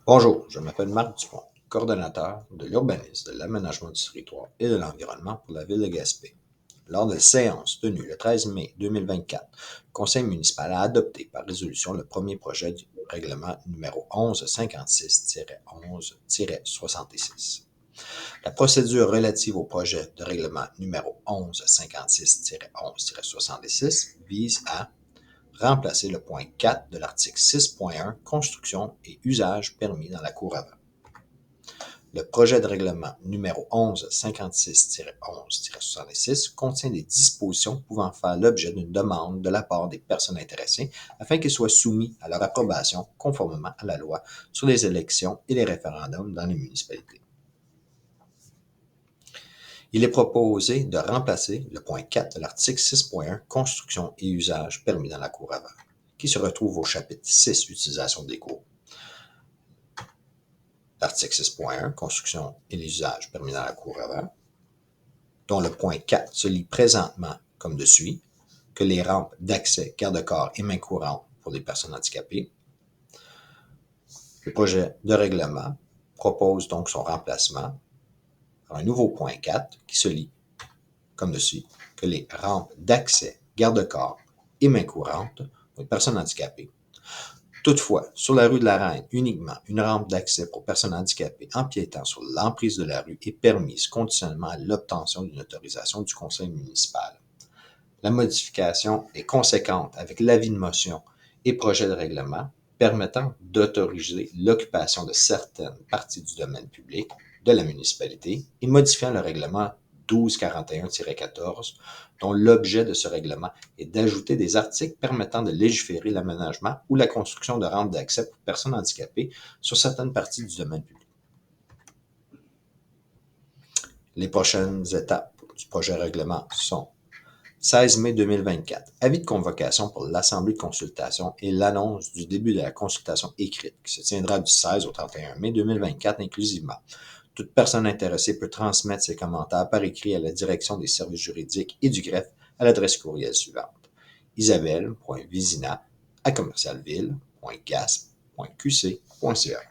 Bonjour, je m'appelle Marc Dupont, coordonnateur de l'urbanisme, de l'aménagement du territoire et de l'environnement pour la ville de Gaspé. Lors de la séance tenue le 13 mai 2024, le conseil municipal a adopté par résolution le premier projet du règlement numéro 1156-11-66. La procédure relative au projet de règlement numéro 1156-11-66 vise à remplacer le point 4 de l'article 6.1 Construction et usage permis dans la cour avant. Le projet de règlement numéro 1156-11-66 contient des dispositions pouvant faire l'objet d'une demande de la part des personnes intéressées afin qu'ils soient soumis à leur approbation conformément à la loi sur les élections et les référendums dans les municipalités. Il est proposé de remplacer le point 4 de l'article 6.1 Construction et usage permis dans la cour avant, qui se retrouve au chapitre 6 Utilisation des cours. L'article 6.1 Construction et les usages permis dans la cour avant, dont le point 4 se lit présentement comme de suit, que les rampes d'accès, garde-corps et mains courantes pour les personnes handicapées. Le projet de règlement propose donc son remplacement par un nouveau point 4 qui se lit comme de suit, que les rampes d'accès, garde-corps et mains courantes pour les personnes handicapées. Toutefois, sur la rue de la Reine, uniquement une rampe d'accès pour personnes handicapées empiétant sur l'emprise de la rue est permise conditionnellement à l'obtention d'une autorisation du conseil municipal. La modification est conséquente avec l'avis de motion et projet de règlement permettant d'autoriser l'occupation de certaines parties du domaine public de la municipalité et modifiant le règlement 1241-14, dont l'objet de ce règlement est d'ajouter des articles permettant de légiférer l'aménagement ou la construction de rampes d'accès pour personnes handicapées sur certaines parties du domaine public. Les prochaines étapes du projet de règlement sont 16 mai 2024, avis de convocation pour l'Assemblée de consultation et l'annonce du début de la consultation écrite qui se tiendra du 16 au 31 mai 2024 inclusivement. Toute personne intéressée peut transmettre ses commentaires par écrit à la direction des services juridiques et du greffe à l'adresse courriel suivante: isabelle.visina@commercialville.gasp.qc.ca.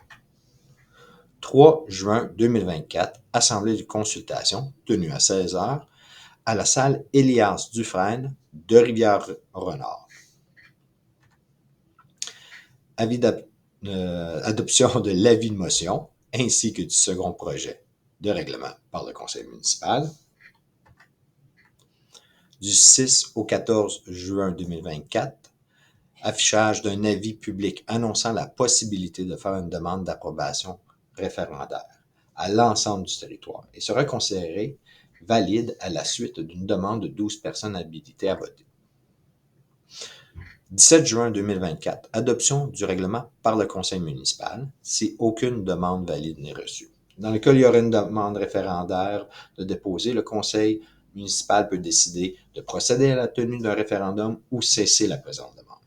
3 juin 2024, Assemblée de consultation tenue à 16 heures à la salle Elias Dufresne de Rivière-Renard. Adoption de l'avis de motion ainsi que du second projet de règlement par le conseil municipal. Du 6 au 14 juin 2024, affichage d'un avis public annonçant la possibilité de faire une demande d'approbation référendaire à l'ensemble du territoire et sera considéré valide à la suite d'une demande de 12 personnes habilitées à voter. 17 juin 2024, adoption du règlement par le conseil municipal si aucune demande valide n'est reçue. Dans le cas où il y aurait une demande référendaire de déposer, le conseil municipal peut décider de procéder à la tenue d'un référendum ou cesser la présente demande.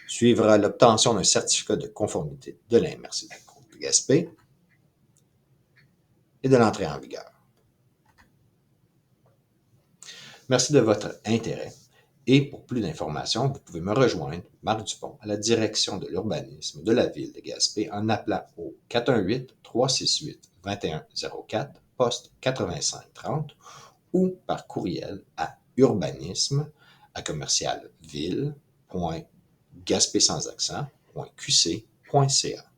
Suivra l'obtention d'un certificat de conformité de la MRC de la Côte de Gaspé et de l'entrée en vigueur. Merci de votre intérêt. Et pour plus d'informations, vous pouvez me rejoindre, Marc Dupont, à la direction de l'urbanisme de la ville de Gaspé en appelant au 418-368-2104, poste 8530 ou par courriel à urbanisme@commercialville.gaspé sans accent.qc.ca.